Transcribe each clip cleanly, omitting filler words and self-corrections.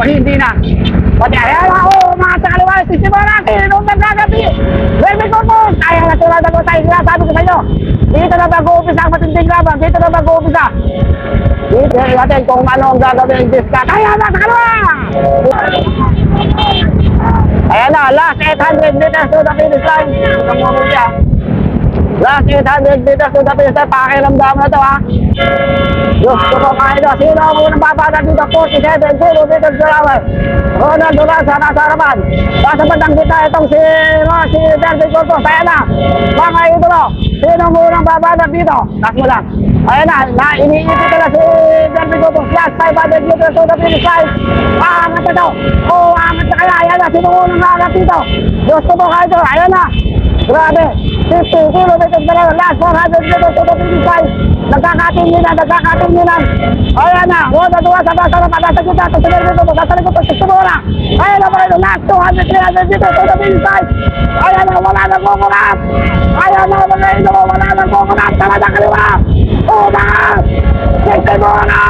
hindi na. Pati ayan ako, mga sa kaliwa, sisipa natin, nung nagkagabi. David Corpus, kaya na sila dalawa tayo, sabi ko sa inyo. Dito na mag-uumpisa ang matinding laban, dito na mag-uumpisa. Dito natin kung ano ang gagawin ng Disca. Kaya na sa kaliwa! Ayan na, last 800 meters to the finish line. Itong mga siya. Last 800 meters to the finish line. Pakiramdam na to ha. Diyos ko po kayo ito. Sino ang unang babata dito? 47 kilometers per hour. Ronald Duranza nasa harapan. Nasa bandang kita itong si David Corpus. Ayan na. Mga idolo. Sino ang unang babata dito? Taas mo lang. Ayan na. Iniipit na si David Corpus. Last 500 meters to the finish line. Angat na ito. Angat na kaya. Ayan na. Sino ang unang angat dito? Diyos ko po kayo ito. Ayan na. Grabe. 50 kilometers per hour. Last 400 meters to the finish line. Nagkakatinginan. Ayan na, wala duwa sa basa na pagkasa kita, tutuloy dito, magkasali ko, tutuloy na. Ayan na, mga last 200, 300 dito, to the finish line. Ayan na, wala nang kukunap. Ayan na, mga ito, wala nang kukunap. Tama na kaliwa. Umangat! Sige mo na!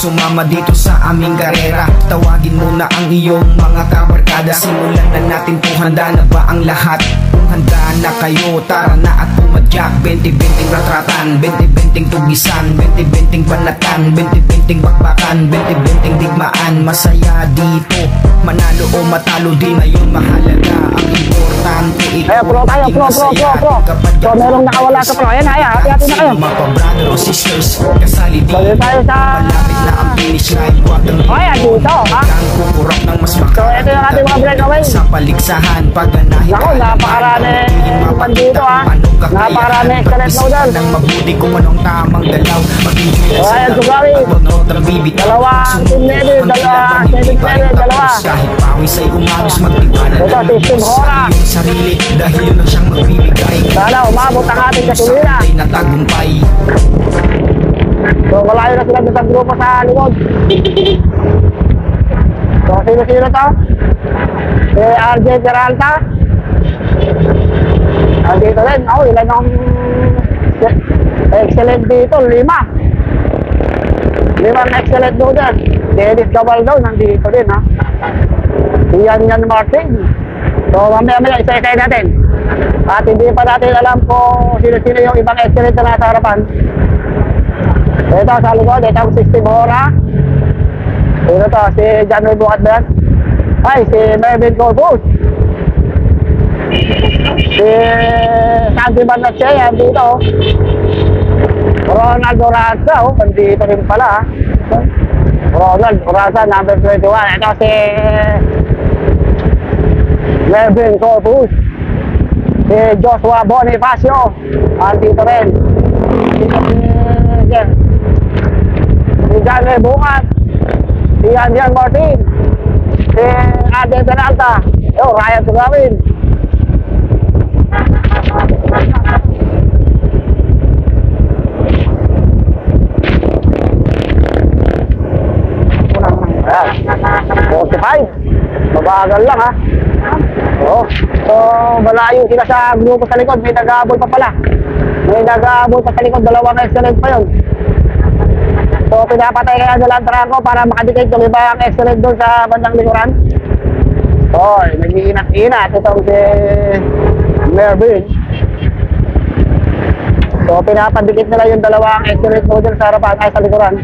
Sumama dito sa aming karera. Tawagin mo na ang iyong mga kabarkada. Simulan na natin kung handa na ba ang lahat. Kung handa na kayo, tara na at pumadyak. 20-20 ratratan, 20-20 tugisan, 20-20 banatan, 20-20 bakbakan, 20-20 digmaan. Masaya dito, manalo o matalo di na yun mahalaga. Ang importante ikaw maging masaya. So merong nakawala sa pro. Ayan, hati-hati na kayo. Mga pa-brother o sisters, kasali di malapit na ang finish line. Huwag ang dito, ha? Kukurap ng mas makakita. So ito yung ating mga breakaway. Sa paligsahan, paganahin ako, napakarami naman dito, ha? Napakarami excellent loader. Nang mabuti kung anong tamang galaw. Mag-enjoy na ayan, Sugawi. Dalawa, team leader, dalawa. Kahit pawis ay umagos, magtiwala ito, system hora. Sarili, dahil yun ang siyang magbibigay. Sana umabot ang ating kasulina. Natagumpay. So malayo na sila sa grupo sa likod. So sino-sino to? Si RJ Peralta. Dito rin. Ilan ang excellent dito? 5 excellent loader. Dennis Cabaldo nandito din, ha? Yan Martin. So mamaya isa-isay natin. At hindi pa natin alam kung sino-sino yung ibang excellent na nasa harapan. Ito sa likod, ito ang system hora. Ito to, si John Ray Bukat ba yan? Ay, si Mervin Corpus. Si Santi Barnachea, dito. Ronald Duranza, nandito rin pala. Ronald Duranza, number 21. Ito si Mervin Corpus. Si Joshua Bonifacio, nandito rin. Si John Ray Bukat, si Andian Martin, si Ade Peralta, Ryan Sugawin. Ayan, 45, mabagal lang, ha. So malayo sila sa grupo sa likod, may nag-aabol pa pala. May nag-aabol pa sa likod, dalawang excellent pa yun. So pinapatay kaya dalang trangko para makadikate yung ibang excellent doon sa bandang likuran. So nag-iinat-inat itong si Mervin. So pinapadikit nila yung dalawang excellent doon sa harapan ay sa likuran.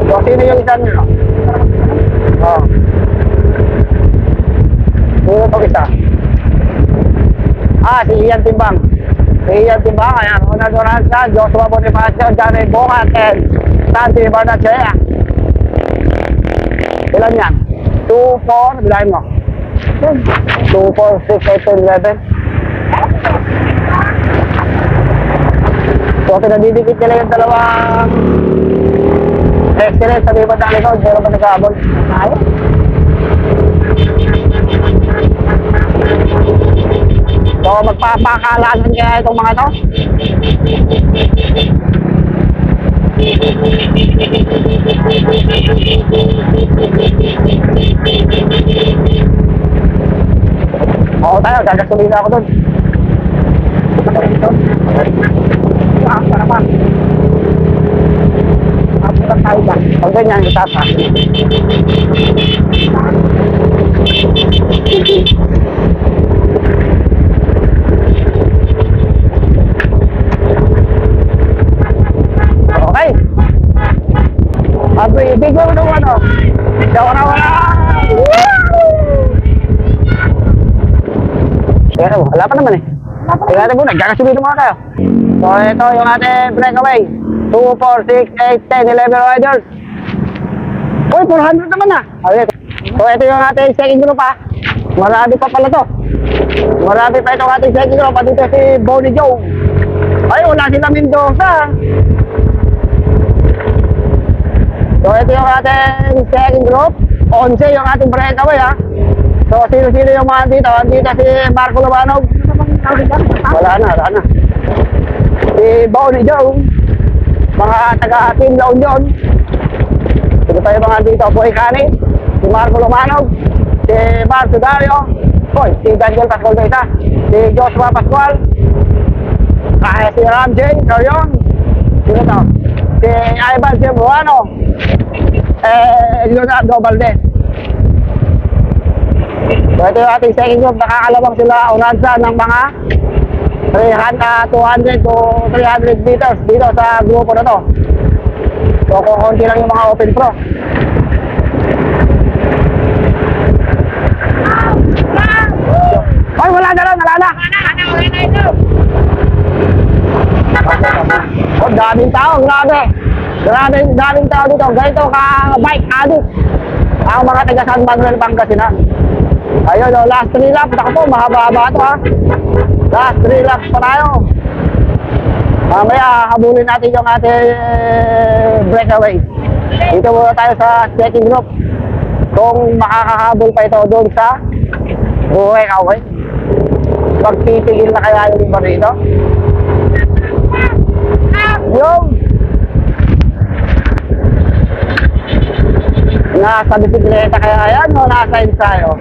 So sino yung isa nyo? Sino itong isa? Si Ian Timbang. Ian Timbang, ayan, Ronald Duranza, Joshua Bonifacio, John Ray Bukat, and Santi Barnachea. Ilan yan? 2, 4, bilahin mo. 2, 4, 6, 8, 11. So, pinadidikit nila yung dalawang excellent sa libat ng likod. Pero ba nag-aabol? Ayaw. So, magpapakalasan kaya itong mga ito. Oo tayo, gagasolina ako doon. Para pa. Aputan tayo ba? Pag ganyan, itasa. Okay. Bigyan mo nung ano. Wala. Pero wala pa naman eh. Tingnan natin muna, gagasolina muna tayo. So ito yung ating breakaway. 2, 4, 6, 8, 10, 11 riders. Uy, 400 naman na. Okay. So ito yung ating second group ha. Marami pa pala to. Marami pa itong ating second group. At dito si Bonnie Joe. Ay, wala sila Mendoza. So ito yung ating second group. 11 yung ating breakaway ha. So sino-sino yung mga dito? Andito si Marco Labanog. Wala na. Si Bonnie Joe. Mga taga-team La Union. Ito tayo mga dito. Boy Cani. Si Marco Labanog. Si Marco Dario. Si Daniel Pascual Besa. Si Joshua Pascual. Si Ram J. Carion. Sino to? Si Ivan Sembuano. Leonardo Valdez. So ito yung ating second group. Nakakalabang sila unansa ng mga 200 to 300 meters dito sa grupo na to. So kung konti lang yung mga open pro. Ay, wala na. Oh, daming tao, grabe. Daming tao dito. Ganito ka bike addict ang mga taga San Manuel, Pangasinan. Ayun, last 3 laps. Ako po, mahaba-haba ito ha. Last 3 laps pa tayo. Mamaya, habulin natin yung ating breakaway. Dito muna tayo sa second group. Kung makakahabol pa ito doon sa breakaway. Pagtitigil na kaya yung iba rito. Yung nasa bisikleta kaya yan o nasa ensayo?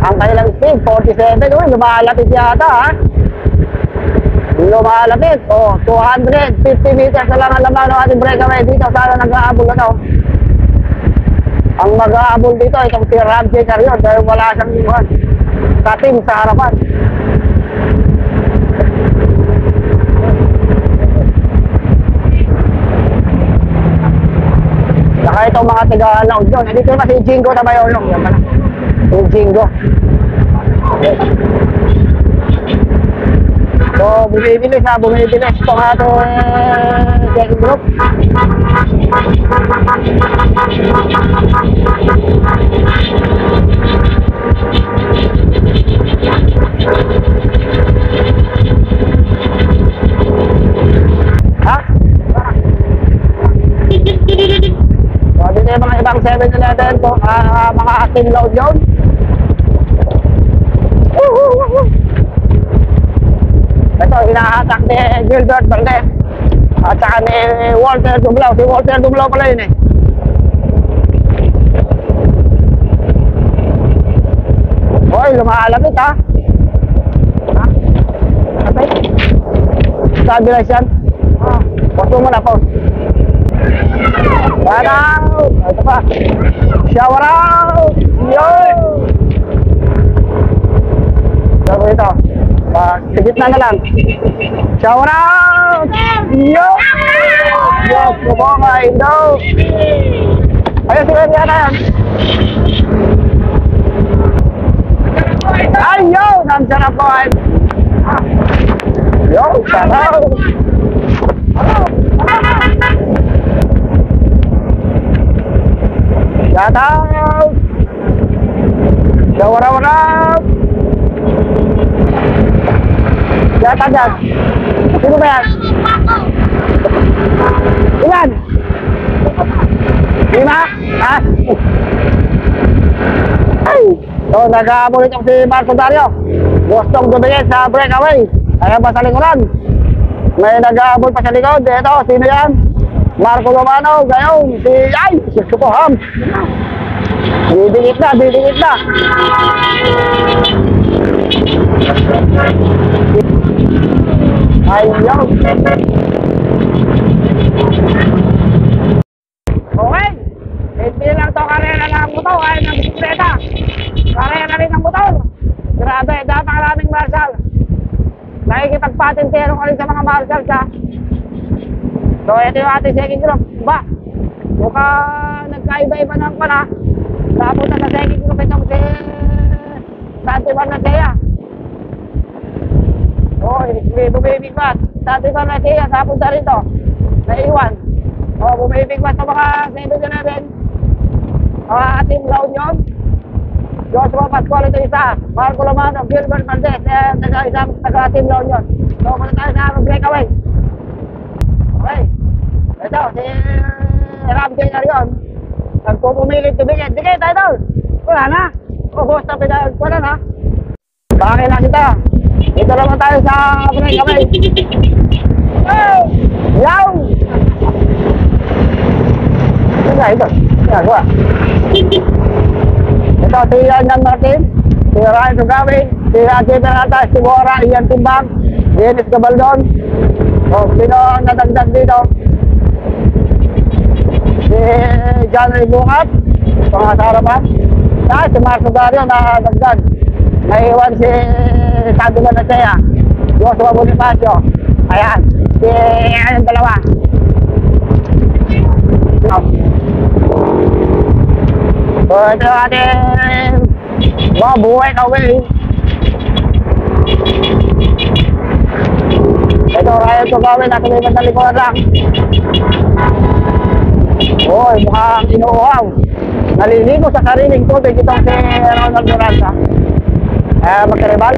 Ang kanilang speed, 47. Uy, lumalapit yata ha. Lumalapit. 250 meters na lang ang laman ng ating breakaway dito. Sana nag-aabol na to. Ang mag-aabol dito, itong si Ram J. Carion. Dahil wala siyang iwan sa team sa harapan. Saka itong mga taga-laod yun. Dito naman si Jingo na ba yun? Yan pala. Si Jingo. So, bumibilis itong ating second group. Ha? So, dito yung mga ibang 7-Eleven po, mga ating load yun. Ito, hinahatak ni Gilbert Valdez at saka ni Walter Dublao. Si Walter Dublao pala yun eh. Hoy, lumalapit ha. Okay. Stabilize yan. Pause mo na, pause. Shout out! Ito pa. Shower out! Yo! Sabi ito. Sigit na lang. Shower out! Yo! Yo! Kupo nga, Indo! Ayun, sila niya na yan. Ay, yo! Nandiyan ako. Yo! Shout out! Shout out! Shower out! Shout out! Sino ba yan? Ilan? 5? Ha? Ay! So, nag-aabol itong si Marco Dario. Gustong dumingin sa breakaway. Ayan ba sa likuran? May nag-aabol pa sa likod. Ito, sino yan? Marco Romano, gayon. Ay, si Supoham. Didikit na, didikit na. Ayaw. Okay. Hindi lang to karera ng motor ay ng bisikleta. Karera rin ng motor. Grabe, napakaraming marshal. Nakikipagpatintero ka rin sa mga marshals ha. So ito yung ating second group. Ba? Mukhang nagkaiba-iba ng pala. Napunta sa second group itong si Santi Barnasea. Oh, hindi bumibig ba? Santi Barnasea, napunta rito. Naiwan. Oh, bumibig ba sa mga 7-11? Team La Union. Joshua Pascual ito isa. Marco Romano, Gilbert Valdez. Taga-Team La Union. So, muna tayo sa breakaway. Okay. Ito, si Ram J. Narion. Nagpupumilit tumingin. Dikit, idol. Wala na. Ubus na pinahal. Wala na. Bakit na kita? Ito naman tayo sa breakaway. Hey! Yaw! Ito. Ginagawa. Ito, si Yan Martin, si Ryan Sugawin, si Ajay Peralta, si Bora, Ian Timbang, Dennis Gabaldon. O, sino ang nadagdag dito? Si John Ray Bukat, mga sarapan. Si Marco Dario na dagdag. Naiwan si Santi Barnasea, Joshua Bonifacio. Ayan, si ayun dalawa. So, ito yung ating mga buhay na way. Ito, Ryan Sugawin, natuloy pa sa likuran lang. Uy, mukhang inuuhaw. Naliligo sa sariling tubig itong si Ronald Duranta. Magkaribal.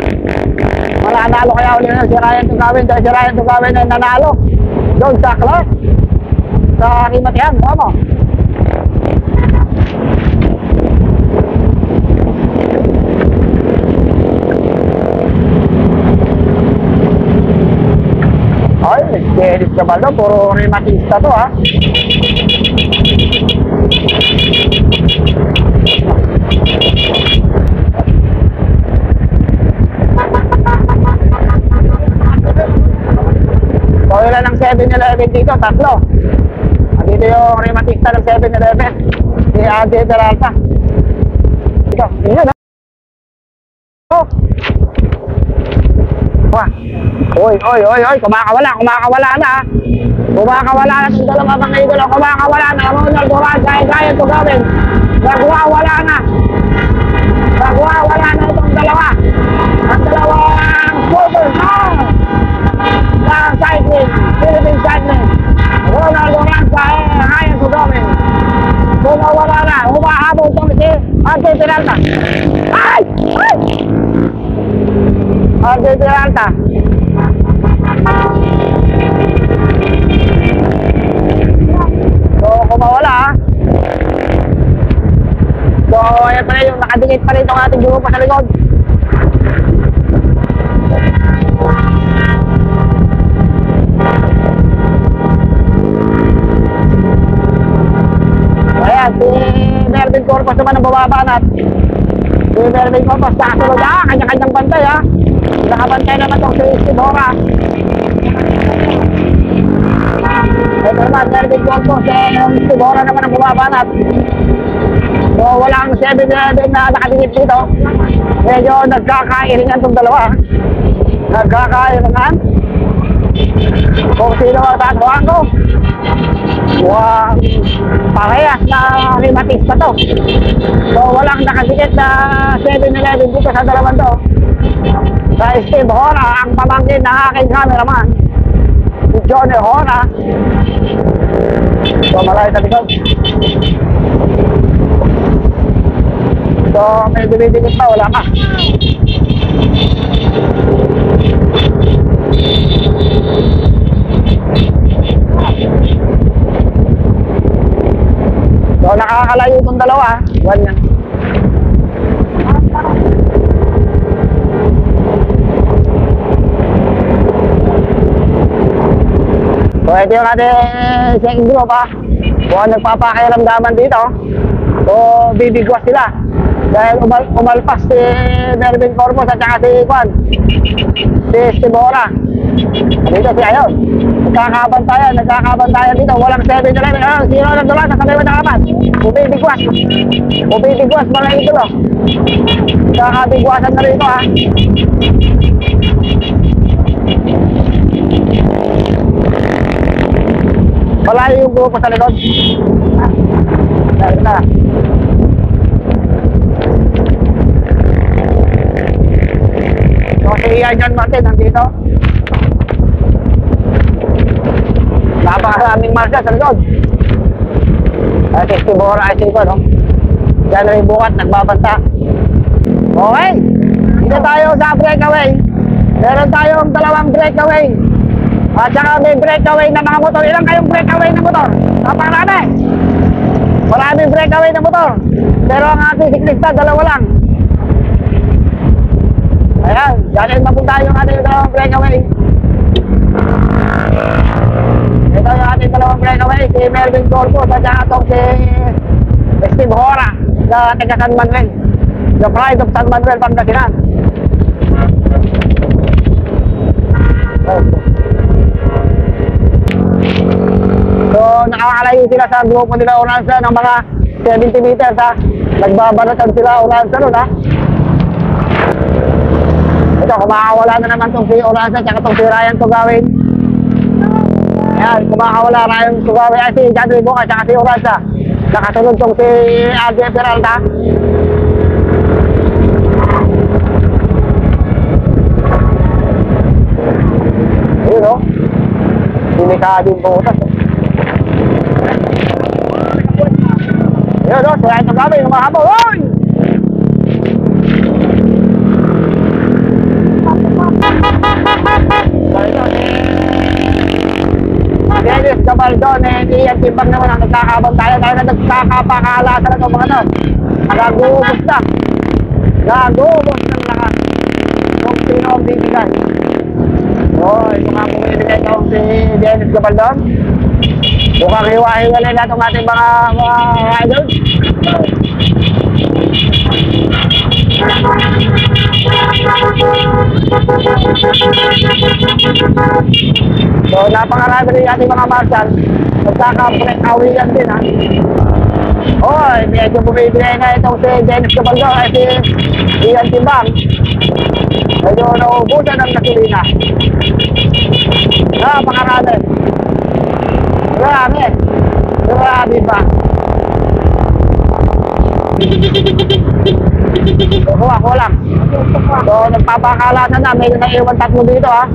Mananalo kaya ulit na si Ryan Sugawin. Dahil si Ryan Sugawin ay nanalo doon sa class. Sa Himatihan, mo. Ay, Dennis Cabaldo, puro rematista to ha. So, ilan ang 7-11 dito? Tatlo. Dito yung rematista ng 7-11. Si Ajay Peralta. Ito, yun ha. Oh. Oy, kumakawala na ha. Kumakawala na itong dalawang mga idolo. Kumakawala na. Ronald Duranta, kaya ito gawin. Nagwawala na itong dalawa. Ang dalawang super na cycling, Philippine cycling. Ronald Duranta, kaya ito gawin. Kumawala na. Humahabol itong si Ajay Peralta. Ay! Ajay Peralta. So, kumawala ha. So, ayan pala yung nakadikit pa rin itong ating grupo sa likod. Ayan, si Melvin Corpus naman ang bababanat. Si Melvin Corpus nakasunod ha, kanya-kanyang bantay ha. Nakabantay naman itong si Isidora. Ito naman, Melvin Corpus, si Isidora naman ang bababanat. So, walang 7-11 na nakadikit dito. Medyo nagkakairingan itong dalawa. Nagkakairingan. Kung sino ang tatuan ko. Wow, parehas na rematista to. So, walang nakadikit na 7-11 dito sa dalawang to. Sa Steve Hora, ang pamangkin ng aking cameraman. Si Johnny Hora. So, malayo sa likod. So, may dumidikit pa, wala ka. So, nakakalayo itong dalawa. Ganyan. ito yung ating second group ha. Kung nagpapakiramdaman dito, o bibigwas sila. Dahil umalpas si Mervin Corpus at saka si Juan. Si Stibora. Dito si Ayon. Nagkakabantayan dito. Walang 7-11. Sino na doon sa sabi mo nakapat? Ubibigwas. Ubibigwas mga ito. Nagkakabigwasan na rito ha. Malayo yung grupo sa likod. Dahil na. So si Ian John Martin nandito. Napakaraming marcha sa likod. Ay si Stibora ay siko no. Diyan rin bukat nagbabanta. Okay. Hindi tayo sa breakaway. Meron tayong dalawang breakaway. At saka may breakaway na mga motor. Ilang kayong breakaway na motor? Napakarami. Maraming breakaway na motor. Pero ang ating siklista, dalawa lang. Ayan, dyan mapunta yung ating dalawang breakaway. Ito yung ating dalawang breakaway. Si Melvin Corpus at saka itong si Steve Hora na taga San Manuel. The Pride of San Manuel, Pangasinan. So, nakakalayo sila sa grupo nila Oranza ng mga 70 meters ha. Nagbabanatan sila Oranza nun ha. Ito, kumakawala na naman itong si Oranza at itong si Ryan Tugawin. Ayan, kumakawala Ryan Tugawin ay si John Ribo at si Oranza. Nakasunod itong si RJ Peralta. Ayun o. Delikading butas o. Ayun o, si Ryan Tugawin humahabol. Oy! Dennis Gabaldon and Ian Timbang naman ang nagkakabantayan tayo na nagkakapakalasan na itong mga to. Nagagubos na. Nagagubos ng lakas. Kung sino ang bibigay. So, ito nga bumibigay itong si Dennis Gabaldon. Mukhang hiwa-hiwalay na itong ating mga riders. So, napakarami rin ating mga marshal. Nagkaka-break-awayan din ha. Oy, medyo bumibigay na itong si Dennis Cabaldo ay si Ian Timbang. Medyo naubusan ng gasolina. Napakarami. Marami. Marami pa. Kuha lang. So, nagpapakalasan na. May naiiwan tatlo dito ha.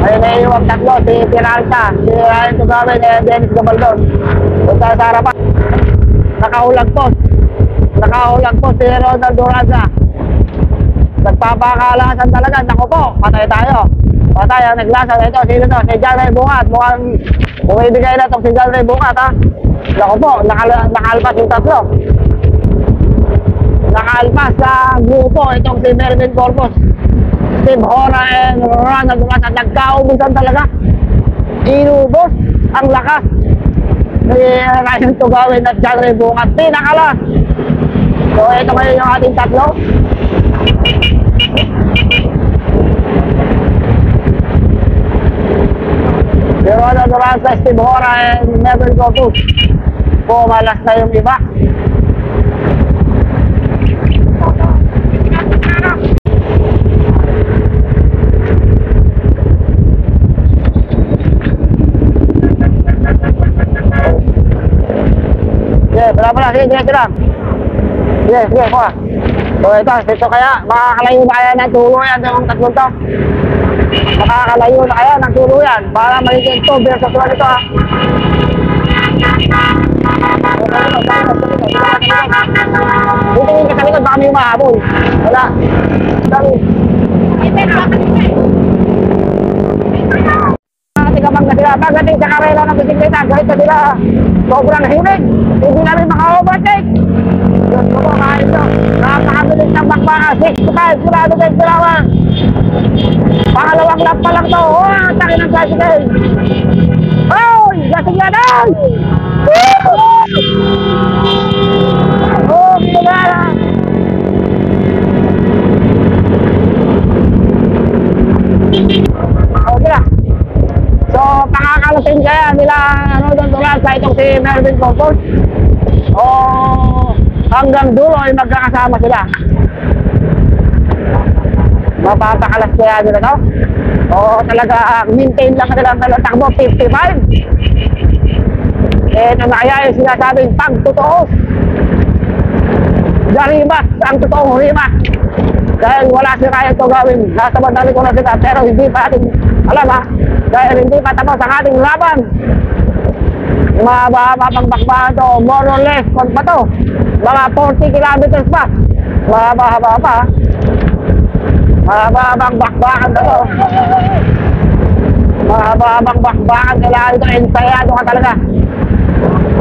May naiiwan tatlo. Si Peralta, si Ryan Tugawin, Dennis Gabaldon. Punta sa harapan. Nakaulag po si Ronald Duraza. Nagpapakalasan talaga. Naku po, patay tayo. Patay ang naglasa. Ito, sino to? Si John Ray Bungat. Mukhang bumibigay na itong si John Ray Bungat ha. Naku po, nakalpas yung tatlo. Nakalpas sa grupo itong si Mervin Corpus, Steve Hora and Ronald Dumas at nagkaubusan talaga. Inubos ang lakas ni Ryan Tugawin at John Ray Bungat. Pinakalas. So ito ngayon yung ating tatlo. Si Ronald Dumas, Steve Hora and Mervin Corpus. Pumalas na yung iba. Pala, sige lang. Sige, kuha. So ito kaya, makakalayo na kaya ng tuluyan yung tatlong to. Makakalayo na kaya ng tuluyan para magiging 2 versus 1 ito ha. Titingin ka sa likod, baka may umahabol. Wala. Dami. Tigamang na sila. Pagdating sa karela ng bisikleta, kahit na sila sobrang hilig. Hindi namin maka-overtake. Diyos ko po, kahit ito. Napakabilis ng bakbaka. 6-5, sigurado din sila. Pangalawang lap pa lang to. Oh, ang taki ng tricycle. natin! Oh, pinagala! Okay na. So, pakakalasin kaya nila ano doon tulad sa itong si Melvin Corpus. O hanggang dulo ay magkakasama sila. Mapapakalas kaya nila to? O talaga maintain lang nila ang takbo 55. Eh, na kaya yung sinasabing pagtutuos. Garimas ang totoong rimas. Dahil wala si Ryan to gawin. Nasa bandali ko na sila pero hindi pa ating alam ha. Dahil hindi pa tapos ang ating laban. Mababa pang bakbahan to, more or less, pag pa to, mga 40 kilometers pa. Mahaba-haba pa. Mahabang bakbakan to. Mahabang bakbakan, kailangan ito, ensayado ka talaga.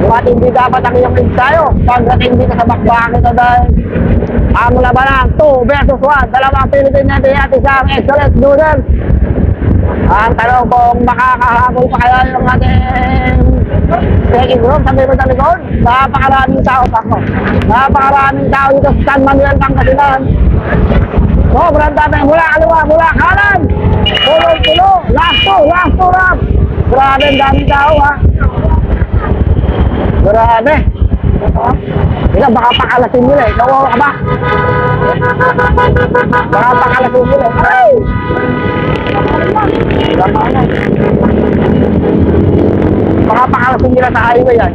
At hindi dapat ang iyong ensayo pagdating dito sa bakbakan ito dahil ang labanan 2 versus 1, dalawang Philippine natin at isang excellent noodles. Ang tanong kung makakahabol pa kaya yung ating second group sa may sa likod. Napakaraming tao pa ko. Napakaraming tao dito sa San Manuel, Pangasinan. Sobrang dami mula kaliwa, mula kanan. Tulo-tulo, last two lap. Grabe, ang daming tao ha. Grabe. Ika, baka pakalasin nila eh. Nawawa ka ba? Baka pakalasin nila eh. Ay! Baka pakalasin nila sa highway yan.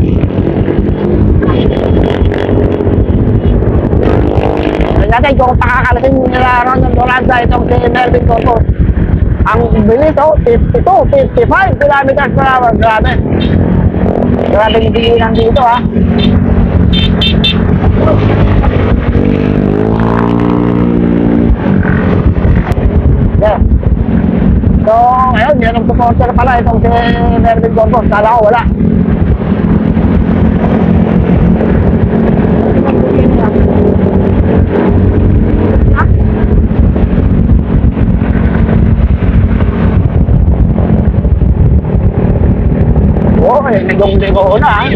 Natin kung pakakalasin nila Ron ng Dolanza itong si Melvin Corpus. Ang bilis oh, 52, 55 kilometers per hour. Grabe. Grabe yung bigilan dito ha. Yeah. So, ayun, yan ang supporter pala itong si Melvin Corpus. Kala ko wala. Oh, eh, nagong-ligo na ha.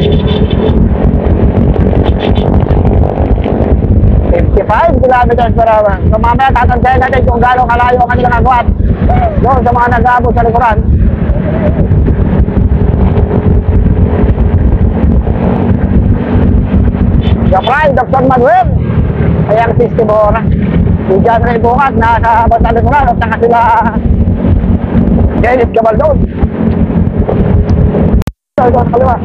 55 kilometers per hour. So mamaya tatantayin natin kung gano'ng kalayo ang kanilang agwat doon sa mga nag-aabot sa likuran. The Pride of San Manuel ay ang Sistemora. Si John Ray Bukat nasa abot sa likuran at saka sila Dennis Gabaldon. So doon kaliwa.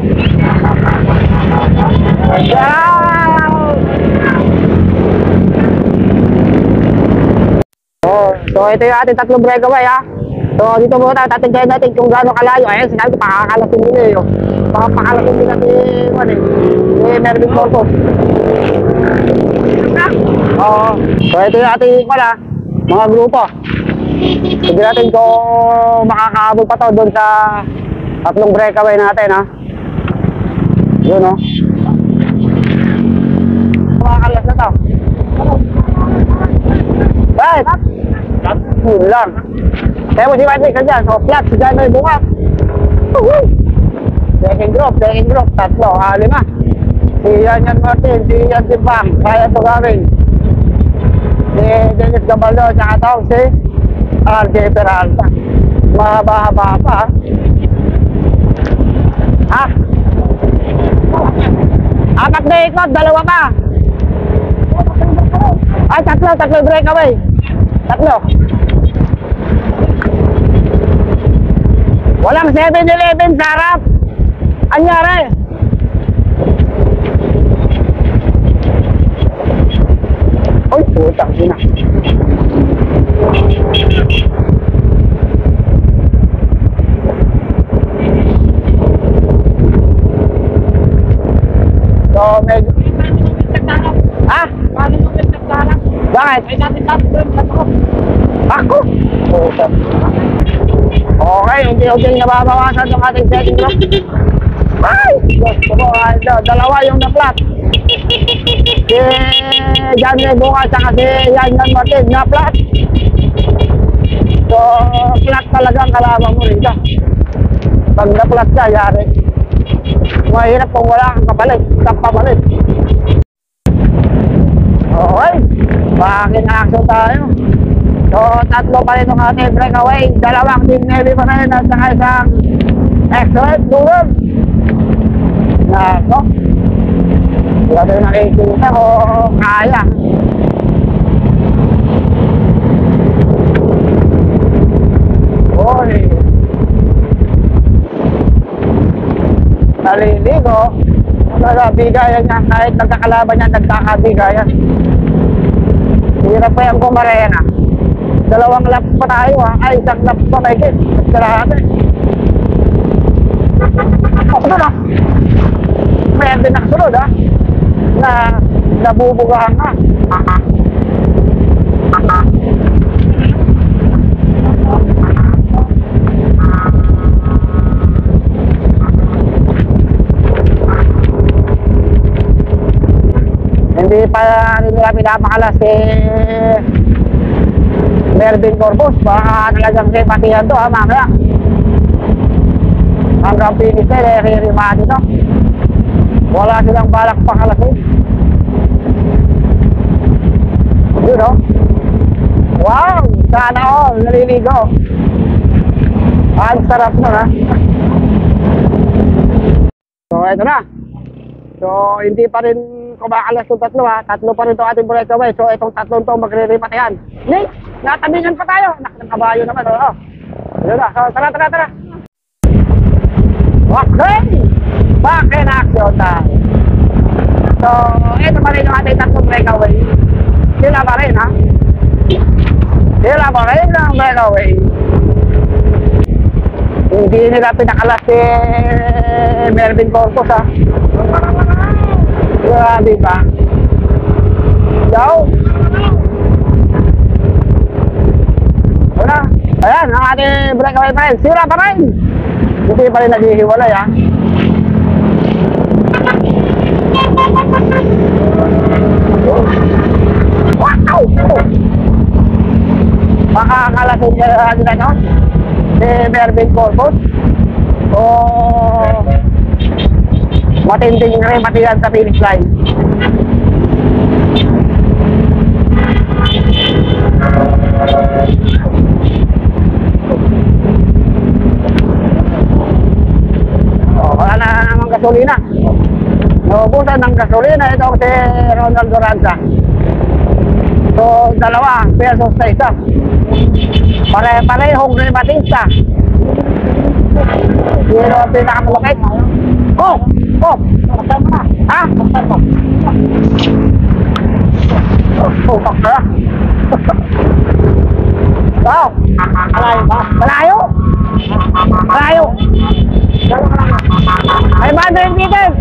So ito yung ating tatlong breakaway ha. So dito muna tatantayin natin kung gaano kalayo. Ayan, sinabi ko pakakalasin nila eh. Pakakalasin nila si Melvin Corpus. So ito yung ating mga grupo. Sige natin kung makakaabot pa to doon sa tatlong breakaway natin ha. Yun o. Makakalas na to. Right. Yun lang. Kaya mo si Patrick ka dyan. So flat, si John Ray Bukat. Second group, tatlo, 5. Si Yan Martin, si Yan Timbang, kaya ito gawin. Si Dennis Gabaldon, saka ito si RJ Peralta. Mahaba-haba pa ha. Apat na ikot, 2 pa. Ay, tatlo breakaway. Tatlo. Walang 7-Eleven sa harap. Anyari? Uy, putang ina. So, medyo... Ha? Bakit? Ako? Okay, unti-unti nababawasan ng ating setting group. Ay! Gusto ko, dalawa yung na-flat. Si John Ray Bukat saka si Yan Martin na-flat. So, flat talagang kalaban mo rito. Pag na-flat ka, yari. Mahirap kung wala kang kapalit, kapalit. Okay, bakit na-action tayo? So, tatlo pa rin yung ating breakaway. Dalawang Team Navy pa rin at saka isang excellent duel. Nako. Wala tayo nakikita ko kaya. Oy. Naliligo. Nagkabigayan niya. Kahit nagkakalaban niya, nagkakabigayan. Hirap pa yung kumarena. Dalawang laps pa tayo ha. Ay, isang laps pa may kit. Kalahati. Ako na. Meron din nakasunod ha. Na nabubugahan ka. Hindi pa nila pinapakalas si Melvin Corpus. Baka talagang simpatihan to ha, mamaya. Hanggang finish nila, hirimati to. Wala silang balak pakalasin. Yun o. Wow! Sana all, naliligo. Ang sarap nun ha. So, ito na. So, hindi pa rin kumakalas yung tatlo ha. Tatlo pa rin itong ating breakaway. So, itong tatlong to magre-rematayan. Nick, natabingan pa tayo. Nakakabayo naman. Oh. Yun na. So, tara. Okay! Back in action tayo. So, ito pa rin yung ating tatlong breakaway. Sila pa rin ha. Sila pa rin ang breakaway. Hindi nila pinakalas si Melvin Corpus ha. Grabe ba? Yaw! Wala. Ayan, ang ating breakaway pa rin. Sila pa rin. Hindi pa rin naghihiwalay ha. Wow! Makakalasin niya nila no? Si Melvin Corpus. O matinding rematihan sa finish line. Wala na namang gasolina. Naubusan ng gasolina ito si Ronald Duranza. So, dalawa versus sa isa. Pare-parehong rematista. Sino ang pinakamalapit? Oh! Ha? Bakla. Wow! Malayo ba? Malayo? Malayo! 500 meters!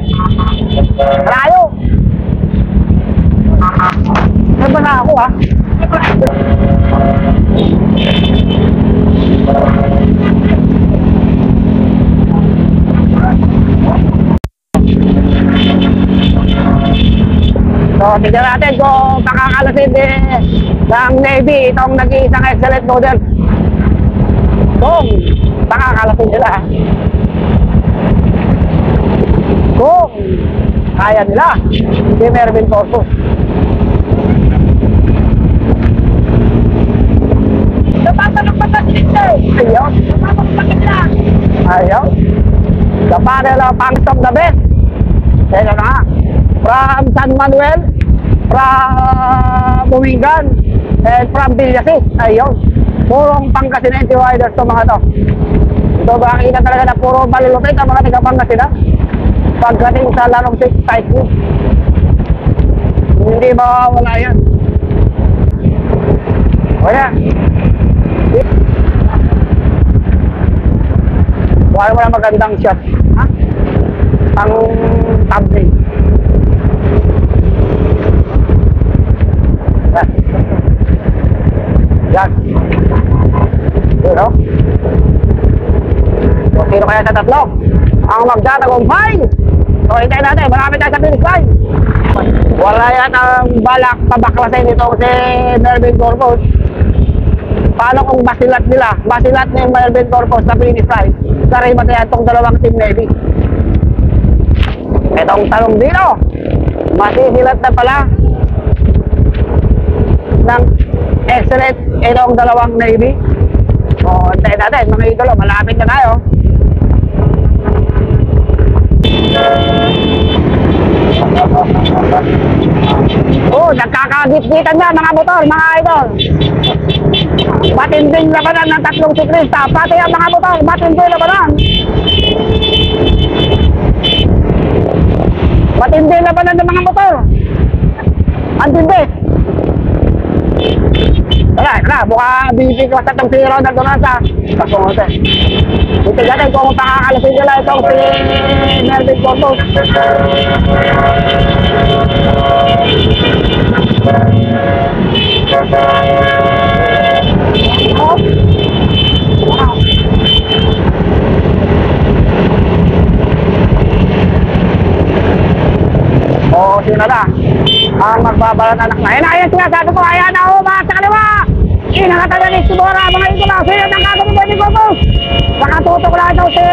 Malayo! Ano ba na ako ha? So, tignan natin kung makakalasin ng Navy itong nag-iisang excellent noodles. Kung makakalasin nila. Kung kaya nila si Melvin Corpus. Napatanong pa sa sila. Ayaw. Ayaw. The panel of Punks of the Best. Kaya na. From San Manuel, from Buwigan, and from Villasis. Ayaw. Purong Pangasinan riders to mga to. Ito ba ang ina talaga na puro malulupit ang mga taga-Pangasinan? Pagdating sa larong cycle. Hindi mawawala yan. Wala. Wala mo na magandang shot. Ha? Ang thumbnail. Yan. Yan. Yun o. So, sino kaya sa tatlo? Ang magtatagumpay. So, hintayin natin. Marami tayo sa finish line. Wala yan ang balak pabaklasin nito si Melvin Corpus. Paano kung basilat nila? Basilat ni Melvin Corpus sa finish line. Saray matayan itong dalawang Team Navy. Itong talong dito, masisilat na pala ng excellent itong dalawang Navy. So, antayin natin mga idolo, malapit na tayo. Oh, nagkakagit-gitan na mga motor, mga idol. Matinding labanan ng tatlong siklista, pati ang mga motor, matinding labanan. Matinding labanan ng mga motor. Antindi. Tara, buka bibigwas na itong si Ronald Donasa. Pasungote. Ito natin kung pakakalasin nila itong si Melvin Corpus. O, sino na? Ang magbabalan anak na. Ayan siya, sabi ko, ayan na, umat sa kaliwa! Inangatan na ni Sibora, mga idol, sino ang gagawin mo ni Corpus? Nakatutok lang ito si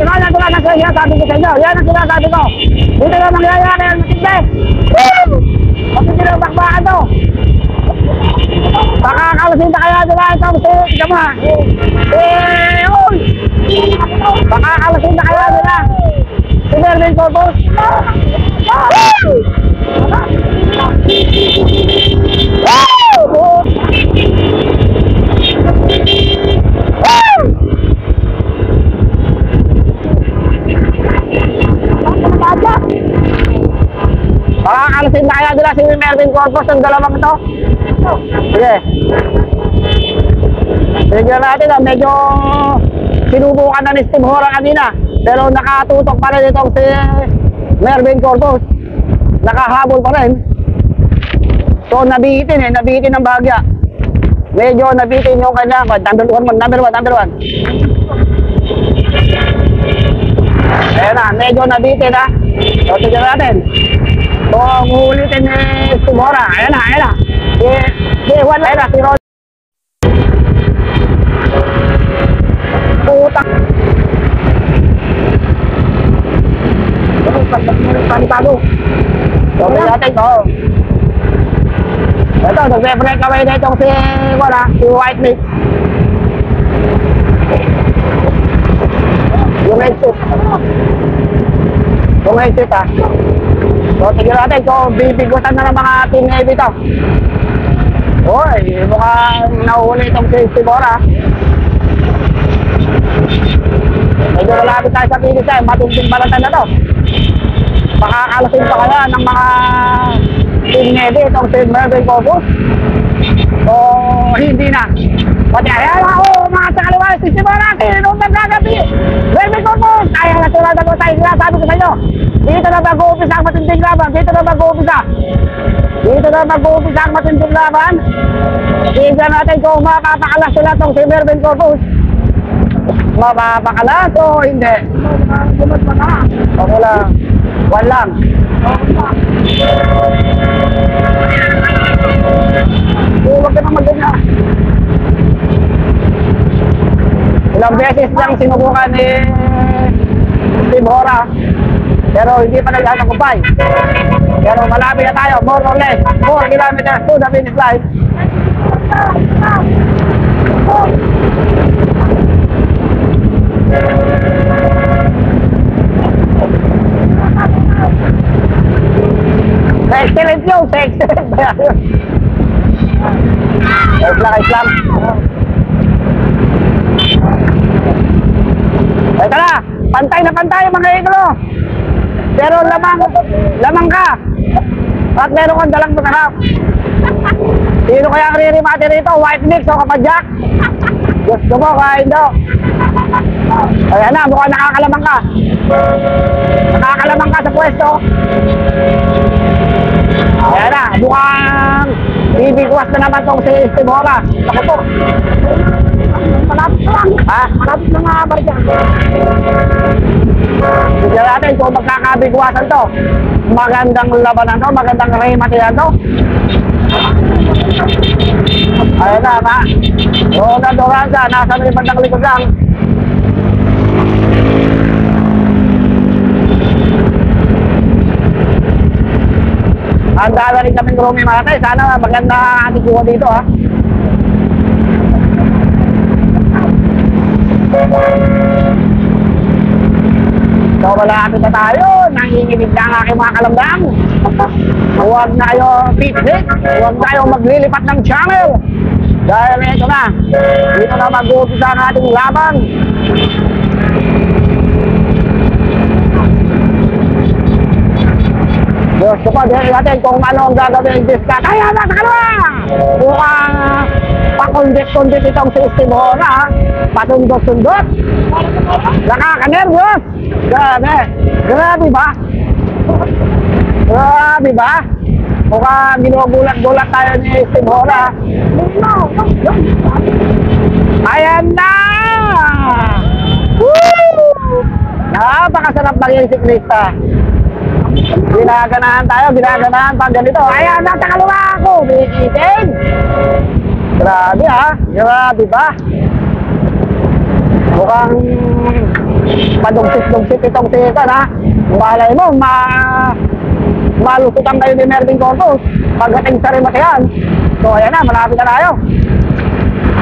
Ronald Donasa, sabi ko sa inyo. Yan ang sinasabi ko. Dito na mangyayari ang matindi. Matindi na bakbakan to. Pakakalasin na kaya nila ito si Kama. Pakakalasin na kaya nila si Melvin Corpus. Pakakalasin na kaya nila si Melvin Corpus ng dalawang ito. Sige. Tignan natin, medyo sinubukan na ni Steve Hora kanina, pero nakatutok pa rin itong si Melvin Corpus. Nakahabol pa rin. So nabitin ng bahagya. Medyo nabitin yung kanya. Number one. Ayan na, medyo nabitin ha. So tignan natin. So ulitin ni Steve Hora. Ayan na. Si Juan, ayan na, si Ron. Putak. Panitago. So, natin ito. Ito, nagbe-break away na itong si White Mix. Yung exit. Ha. So, tigil natin. So, bibigutan na ng mga team heavy ito. Uy, mukhang nahuli itong si Sibora. Medyo malapit tayo sa finish time. Matinding balatan na to. Pakakalasin pa kaya ng mga team heavy itong si Melvin Corpus. So, hindi na. Pati ayan ako, mga sa kaliwa, si Sibora, sinunod ng gagabi. Melvin Corpus, ayan na sila dalawa tayo. Sabi ko sa inyo, dito na mag-uumpisa ang matinding laban. Dito na mag-uumpisa ang matinding laban. Tignan natin kung mapapakalas sila itong si Melvin Corpus. Mapapakalas o hindi? Okay lang. One lang. Huwag ka na mag-ganyan. Ilang beses lang sinubukan ni Steve Hora, pero hindi pa nagkakakumpay. Pero malapit na tayo, more or less 4 kilometers to the finish line. Excellent yun, excellent ba yan? Islang. Ito na, pantay mga idolo. Pero lamang ka. At meron kang dalang matanap. Sino kaya ang ririmati rito? White Mix o Kapadyak? Gusto mo, kaindo. Ayan na, mukhang nakakalamang ka. Nakakalamang ka sa pwesto. Ayan na, mukhang bibigwas na naman tong si Steve Hora. Ako po. Malapit lang. Ha? Malapit na nga ba dyan? Tignan natin kung magkakabigwasan to. Magandang labanan to, magandang rematihan to. Ayan na, ma. Ronald Donasa, nasa may bandang likod lang. Handa na rin kaming roomie mga tayo. Sana maganda ating kuha dito ha. So malapit na tayo. Nanginginig na ang aking mga kalamdang. Huwag na kayo pipit. Huwag na kayo maglilipat ng channel. Dahil ito na. Dito na mag-uumpisa ang ating laban. Gusto ko din natin kung ano ang gagawin this cut. Ayan na sa kalawa! Mukhang pakundit-kundit itong system ho na. Patundot-tundot. Nakaka-nervous. Grabe. Grabe ba? Grabe ba? Mukhang ginugulat-gulat tayo ni Steve Hora. Ayan na! Woo! Napakasarap maging siklista. Ginaganahan tayo, ginaganahan pag ganito. Ayan, nasa kaliwa ako, bikitin. Grabe ha, grabe ba? Mukhang padugsit-dugsit itong sitan ha. Malay mo, malusutan kayo ni Mervin Corpus pagdating sa Rimatian. So ayan na, malapit na tayo.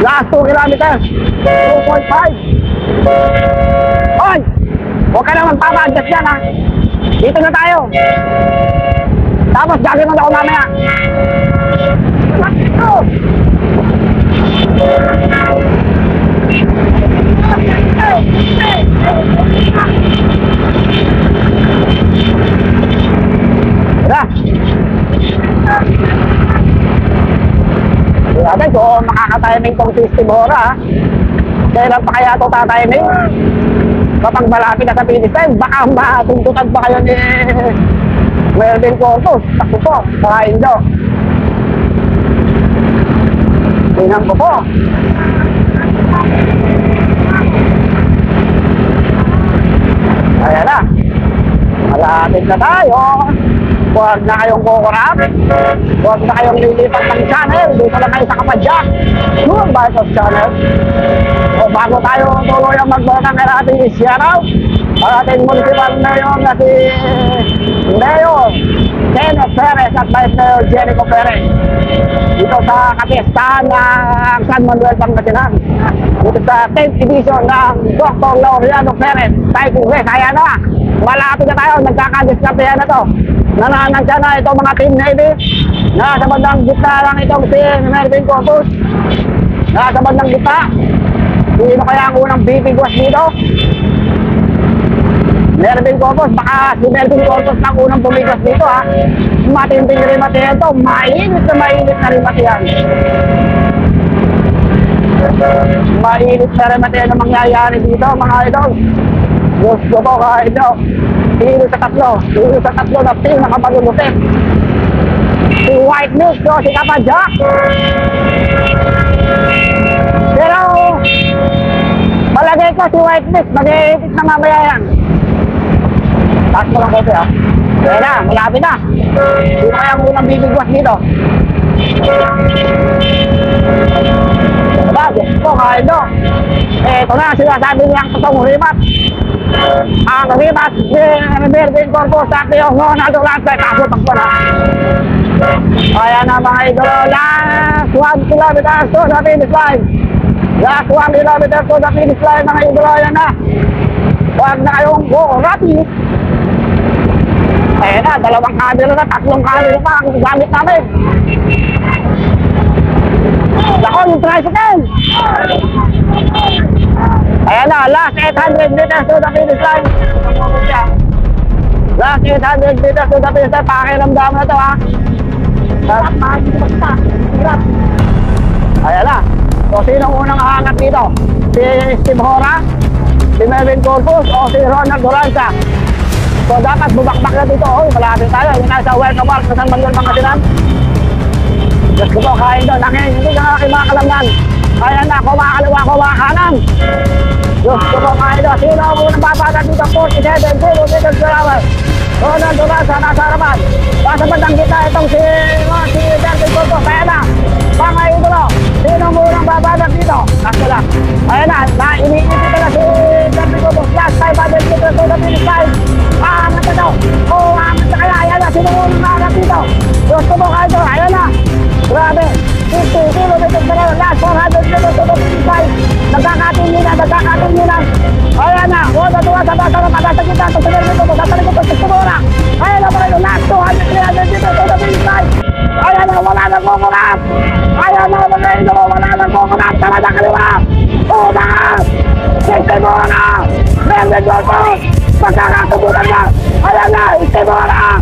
Last 2 kilometers, 2.5. Oy! Huwag ka naman papa-adjust yan ha. Dito na tayo. Tapos gagawin mo na ako mamaya. Wala. Wala kung makakatiming tong system Hora. Kailan pa kaya ito tatiming? Kapag malapit na sa finish line, baka matuntutan pa kayo ni Melvin Corpus. Takbo po, saka Indo. Tingnan ko po. Ayan na. Malapit na tayo. Huwag na kayong kukurap. Huwag na kayong lilipat ng channel. Dito lang kayo sa Kapadyak. Yung Bitos channel. O bago tayo tuloy ang magbotang kay ating isyaraw, ang ating municipal mayor na si Mayor Kenneth Perez at Vice Mayor Jericho Perez. Dito sa kapistahan ng San Manuel, Pangasinan. Dito sa 10th edition ng Dr. Laureano Perez Cycling Race. Ayan na, malapit na tayo, nagkakadiskartehan na to. Nananansya na itong mga Team Navy. Nasa bandang gitna lang itong si Melvin Corpus. Nasa bandang gitna. Sino kaya ang unang bibigwas dito? Melvin Corpus, baka si Melvin Corpus lang unang bumigwas dito ha. Matinding rimati ito, mainit na rimati yan. Mainit na rimati yan ang mangyayari dito mga idol. Gusto ko kahit ito. Sino sa tatlo na team na kamalulutin. Si White Mist o si Kapadyak. Pero palagay ko si White Mist, mag-i-edit na mamaya yan. Taas mo lang kasi ha. Kaya na, malapit na. Sino kaya ang unang bibigwas dito? Diba, gusto ko kahit ito. Ito na, sinasabi niyang totoong rimat. Ang rimat ni Melvin Corpus at yung Ronaldo Lance. Kaso takbo na. Kaya na mga idol, last 1 kilometer to the finish line. Last 1 kilometer to the finish line mga idol, ayan na. Huwag na kayong rapi. Ayan na, 2 camera na, 3 camera pa ang gamit namin. Lako, yung tricycle. Ayan na, last 800 meters to the finish line. Last 800 meters to the finish line. Pakiramdam na to ha. Ayan na. So, sinong unang hangat dito? Si Steve Hora, si Melvin Corpus, o si Ronald Duranza? So, dapat bubakbak na dito. Oy, malapit tayo. Yung nasa welcome walk sa San Manuel, Pangasinan. Just ko po, kain doon. Hindi ka aking mga kalamnan. Ayan na, kumakaliwa, kumakanan. Just ko po, kain doon. Sino ang unang babagat dito? 47 kilometers per hour. Ronald Duranza, nasa harapan. Nasa bandang kita itong si Melvin Corpus. Ayan na. Mga idolo, sino ang unang babagat dito? Nasa lang. Ayan na, iniipit na si Melvin Corpus. Last 500 meters to the finish line. Angat na daw. Angat na kaya. Ayan na, sino ang unang babagat dito? Istimora! Benvenuto! Pagkakasubukan na! Ayan na! Istimora!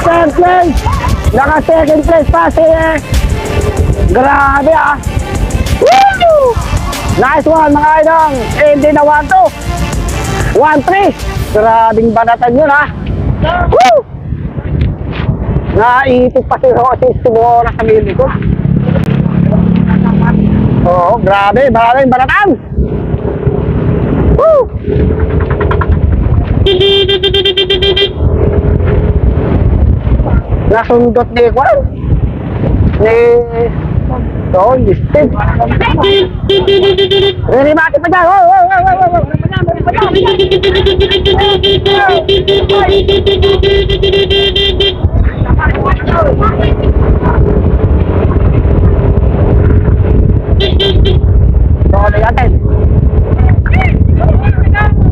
Third place! Naka second place pa si grabe ah! Woo! Nice one mga idol! Hindi na 1-2 1-3! Grabing banatan yun ah! Woo! Naiipit pa si Istimora sa mili ko. Oo, grabe! Maraming banatan! Woo! Nasundot ni Kwan ni doon, ni Steve. Rimati pa dyan.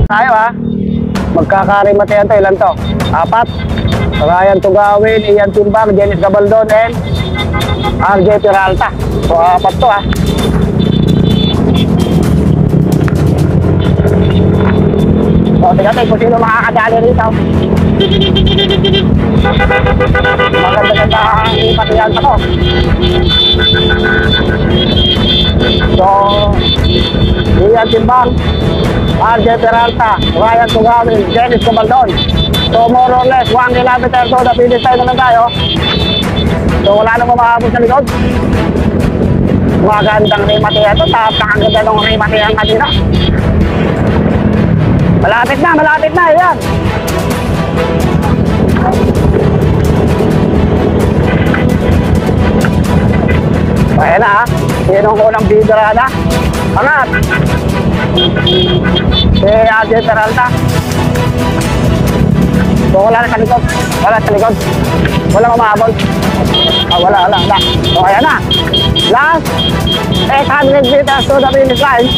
Tayo ha. Magkakarimatayan tayo. Ilan to? 4. Ryan Tugawin, Ian Timbang, Dennis Gabaldon, and RJ Peralta. So, 4 to ha. So, tingnan tayo kung sino makakadali rito. Maganda-ganda ang ipatiyan ako. So, Ian Timbang, RJ Peralta, Ryan Tugawin, Dennis Gabaldon. So more or less 1 kilometer to the finish tayo naman tayo. So wala nang mamahabol sa likod. Magandang rimatihan to. Napakaganda ng rimatihan kanina. Malapit na, yan. Ayan na ha. Yan ang unang bidrada. Angat. Si RJ Peralta. So wala na sa likod. Wala mamahabol. Wala. So ayan na. Last 800 meters to the finish line.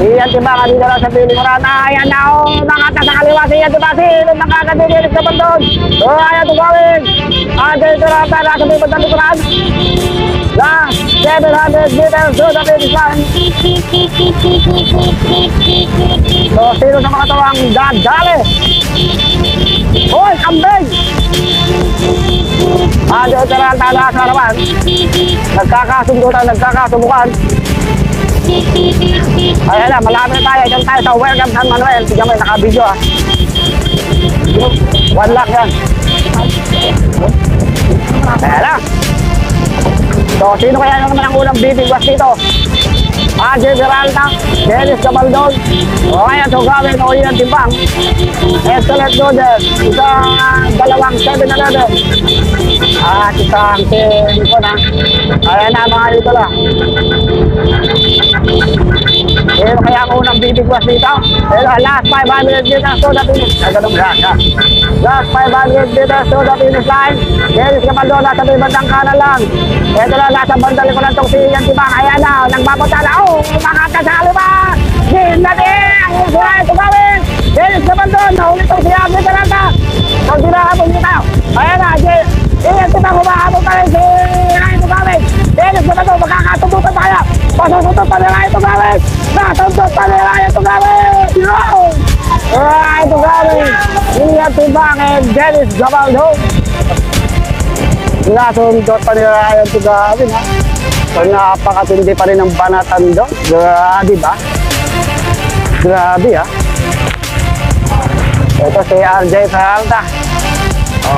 Iyan Timbang, dito lang sa Pilipinas. Ayan na o, nakata sa kaliwa si Iyan Timbang. Sino nakakadidilis sa bandon? So ayan tumawin. Dito lang tayo nasa may bandang likuran. Last 700 meters to the finish line. So sino sa mga tawang dadali? Hoy, kambing! Dito lang tayo nasa naman. Nagkakasubukan. Ayan na, malapit na tayo. Diyan tayo sa Welcome San Manuel. Tignan mo, naka-video ha. 1 lakh yan. Ayan na. So, sino kaya naman ang unang bibigwas dito? RJ Peralta, Dennis Gabaldon, o kaya Tugawin o Ian Timbang. Excellent noodles. Isang 7-Eleven. At isang Timpon ha. Ayan na mga dito lang. Sino kaya ang unang bibigwas dito? Last 500 meters to the finish. Ay, ganun yan. Last 500 meters to the finish line. Dennis Gabaldon, nasa may bandang kanan lang. Ito lang, nasa bandang likuran itong si Ian Timbang. Ayan na, nagpapunta na. Oh, makakasali ba? Din natin! Ang Bang and Dennis Gabaldo. Nasundot pa nila Ryan to Gavin ha. So napakatindi pa rin ng banatan doon. Grabe ba? Grabe ha. Ito si RJ Peralta.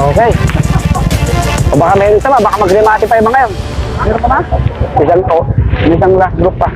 Okay. O baka may isa ba? Baka magrimati pa yung mga yun. Meron pa ba? Isang last group pa.